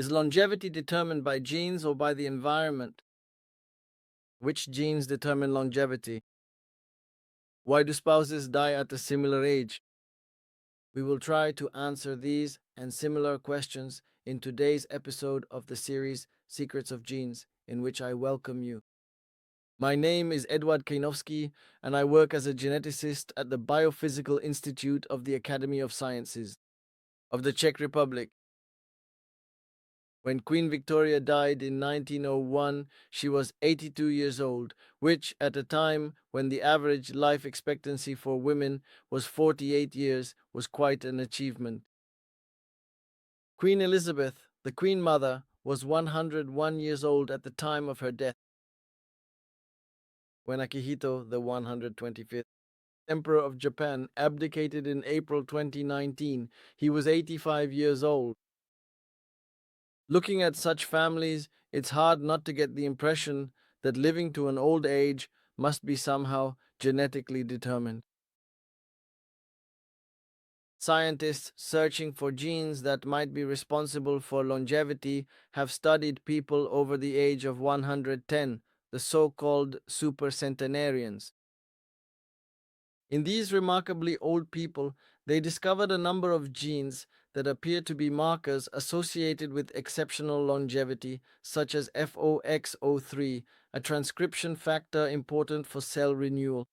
Is longevity determined by genes or by the environment? Which genes determine longevity? Why do spouses die at a similar age? We will try to answer these and similar questions in today's episode of the series Secrets of Genes, in which I welcome you. My name is Edward Kejnowski, and I work as a geneticist at the Biophysical Institute of the Academy of Sciences of the Czech Republic. When Queen Victoria died in 1901, she was 82 years old, which, at a time when the average life expectancy for women was 48 years, was quite an achievement. Queen Elizabeth, the Queen Mother, was 101 years old at the time of her death. When Akihito, the 125th Emperor of Japan, abdicated in April 2019, he was 85 years old. Looking at such families, it's hard not to get the impression that living to an old age must be somehow genetically determined. Scientists searching for genes that might be responsible for longevity have studied people over the age of 110, the so-called supercentenarians. In these remarkably old people, they discovered a number of genes that appear to be markers associated with exceptional longevity, such as FOXO3, a transcription factor important for cell renewal.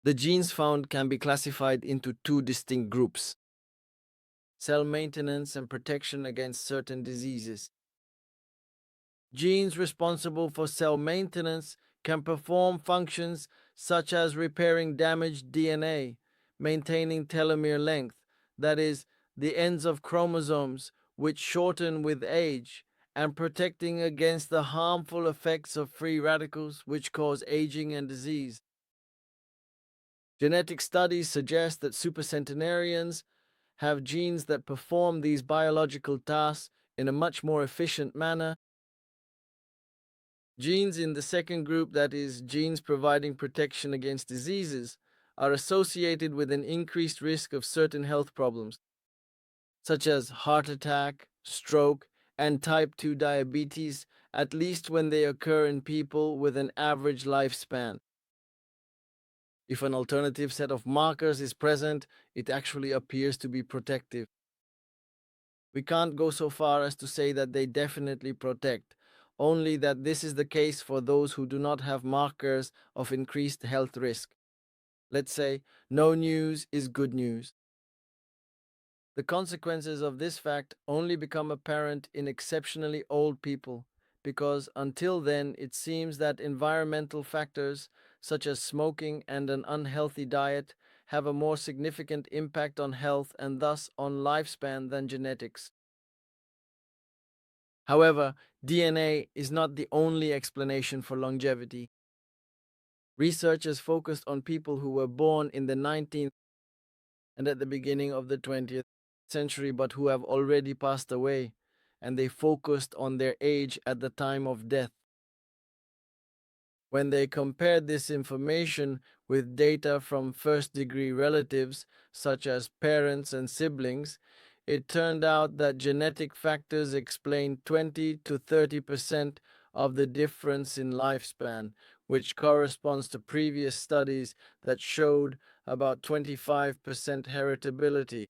The genes found can be classified into two distinct groups: cell maintenance and protection against certain diseases. Genes responsible for cell maintenance can perform functions such as repairing damaged DNA, maintaining telomere length, that is, the ends of chromosomes which shorten with age, and protecting against the harmful effects of free radicals which cause aging and disease. Genetic studies suggest that supercentenarians have genes that perform these biological tasks in a much more efficient manner. Genes in the second group, that is, genes providing protection against diseases, are associated with an increased risk of certain health problems, such as heart attack, stroke, and type 2 diabetes, at least when they occur in people with an average lifespan. If an alternative set of markers is present, it actually appears to be protective. We can't go so far as to say that they definitely protect, only that this is the case for those who do not have markers of increased health risk. Let's say no news is good news. The consequences of this fact only become apparent in exceptionally old people, because until then it seems that environmental factors, such as smoking and an unhealthy diet, have a more significant impact on health and thus on lifespan than genetics. However, DNA is not the only explanation for longevity. Researchers focused on people who were born in the 19th and at the beginning of the 20th century but who have already passed away, and they focused on their age at the time of death. When they compared this information with data from first-degree relatives, such as parents and siblings, it turned out that genetic factors explain 20 to 30% of the difference in lifespan, which corresponds to previous studies that showed about 25% heritability.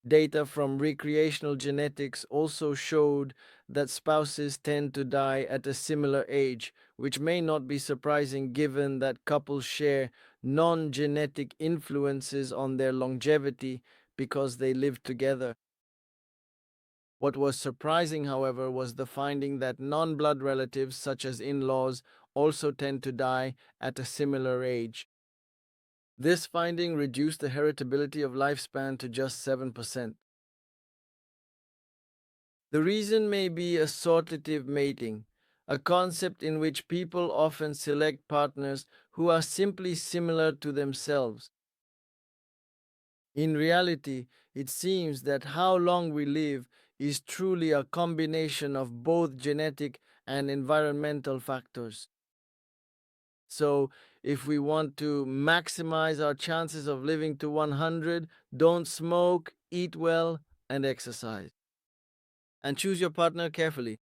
Data from recreational genetics also showed that spouses tend to die at a similar age, which may not be surprising given that couples share non-genetic influences on their longevity because they live together. What was surprising, however, was the finding that non-blood relatives, such as in-laws, also tend to die at a similar age. This finding reduced the heritability of lifespan to just 7%. The reason may be assortative mating, a concept in which people often select partners who are simply similar to themselves. In reality, it seems that how long we live is truly a combination of both genetic and environmental factors. So, if we want to maximize our chances of living to 100, don't smoke, eat well, and exercise. And choose your partner carefully.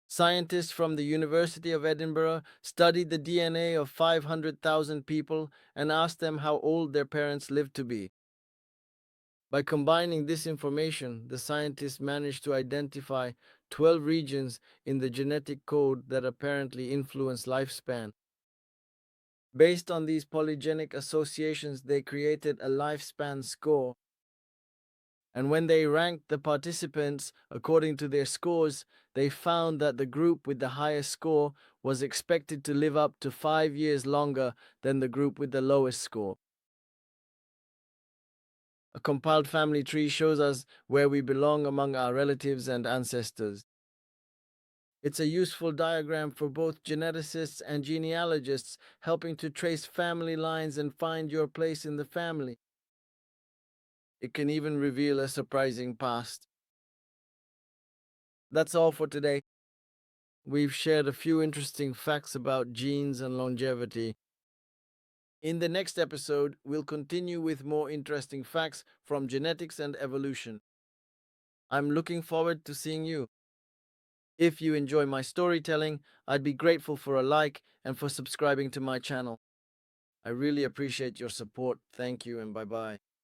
Scientists from the University of Edinburgh studied the DNA of 500,000 people and asked them how old their parents lived to be. By combining this information, the scientists managed to identify 12 regions in the genetic code that apparently influence lifespan. Based on these polygenic associations, they created a lifespan score. And when they ranked the participants according to their scores, they found that the group with the highest score was expected to live up to 5 years longer than the group with the lowest score. A compiled family tree shows us where we belong among our relatives and ancestors. It's a useful diagram for both geneticists and genealogists, helping to trace family lines and find your place in the family. It can even reveal a surprising past. That's all for today. We've shared a few interesting facts about genes and longevity. In the next episode, we'll continue with more interesting facts from genetics and evolution. I'm looking forward to seeing you. If you enjoy my storytelling, I'd be grateful for a like and for subscribing to my channel. I really appreciate your support. Thank you and bye bye.